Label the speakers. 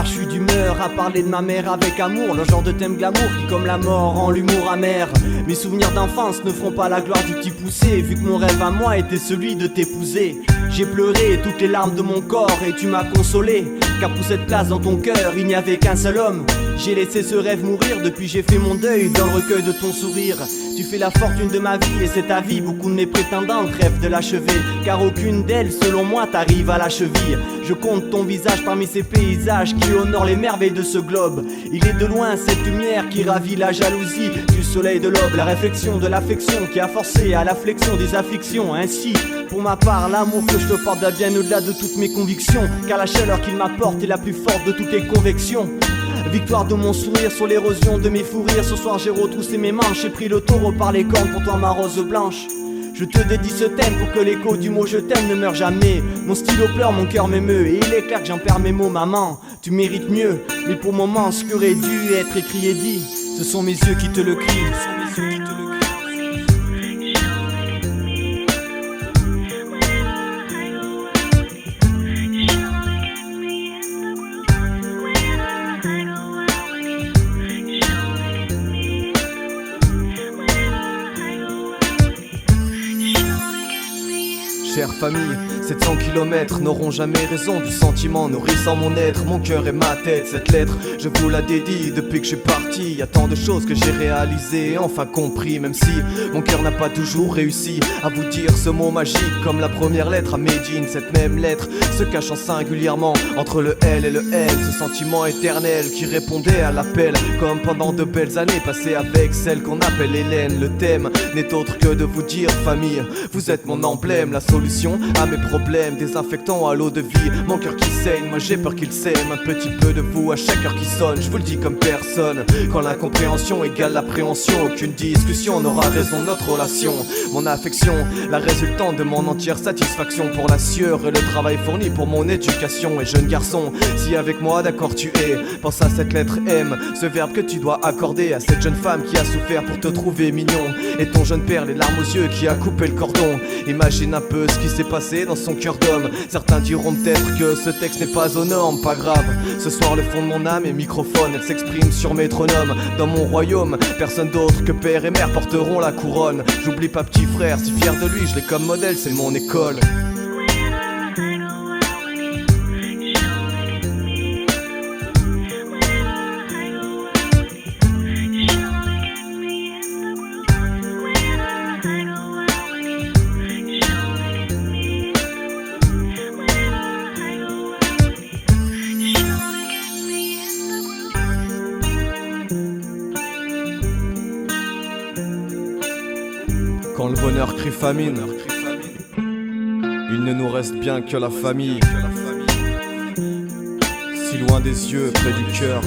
Speaker 1: soir, je suis d'humeur à parler de ma mère avec amour. Le genre de thème glamour qui, comme la mort, rend l'humour amer. Mes souvenirs d'enfance ne feront pas la gloire du petit poussé, vu que mon rêve à moi était celui de t'épouser. J'ai pleuré toutes les larmes de mon corps et tu m'as consolé, car pour cette place dans ton cœur, il n'y avait qu'un seul homme. J'ai laissé ce rêve mourir, depuis j'ai fait mon deuil dans le recueil de ton sourire. Tu fais la fortune de ma vie et c'est ta vie. Beaucoup de mes prétendantes rêvent de l'achever, car aucune d'elles, selon moi, t'arrive à la cheville. Je compte ton visage parmi ces paysages qui honorent les merveilles de ce globe. Il est de loin cette lumière qui ravit la jalousie du soleil de l'aube. La réflexion de l'affection qui a forcé à la flexion des afflictions. Ainsi, pour ma part, l'amour que je te porte va bien au-delà de toutes mes convictions, car la chaleur qu'il m'apporte est la plus forte de toutes les convections. Victoire de mon sourire sur l'érosion de mes fous rires. Ce soir j'ai retroussé mes manches, j'ai pris le taureau par les cornes pour toi ma rose blanche. Je te dédie ce thème pour que l'écho du mot je t'aime ne meure jamais. Mon stylo pleure, mon cœur m'émeut, et il est clair que j'en perds mes mots. Maman, tu mérites mieux, mais pour le moment ce qui aurait dû être écrit et dit, ce sont mes yeux qui te le crient.
Speaker 2: Chère famille, 700 km n'auront jamais raison du sentiment nourrissant mon être, mon cœur et ma tête. Cette lettre, je vous la dédie depuis que je suis parti. Y a tant de choses que j'ai réalisées, enfin compris. Même si mon cœur n'a pas toujours réussi à vous dire ce mot magique, comme la première lettre à Medine. Cette même lettre se cachant singulièrement entre le L et le L. Ce sentiment éternel qui répondait à l'appel, comme pendant de belles années passées avec celle qu'on appelle Hélène. Le thème n'est autre que de vous dire, famille, vous êtes mon emblème, la solution à mes problèmes, désinfectant à l'eau de vie. Mon cœur qui saigne, moi j'ai peur qu'il sème un petit peu de vous à chaque heure qui sonne. Je vous le dis comme personne, quand l'incompréhension égale l'appréhension, aucune discussion n'aura raison de notre relation. Mon affection, la résultante de mon entière satisfaction pour la sueur et le travail fourni pour mon éducation. Et jeune garçon, si avec moi d'accord tu es, pense à cette lettre M, ce verbe que tu dois accorder à cette jeune femme qui a souffert pour te trouver mignon, et ton jeune père les larmes aux yeux qui a coupé le cordon. Imagine un peu ce qui s'est passé dans son cœur d'homme. Certains diront peut-être que ce texte n'est pas aux normes, pas grave. Ce soir le fond de mon âme est microphone, elle s'exprime sur métronome. Dans mon royaume, personne d'autre que père et mère porteront la couronne. J'oublie pas petit frère, si fier de lui, je l'ai comme modèle, c'est mon école. Quand le bonheur crie famine, il ne nous reste bien que la famille. Si loin des yeux, près du cœur,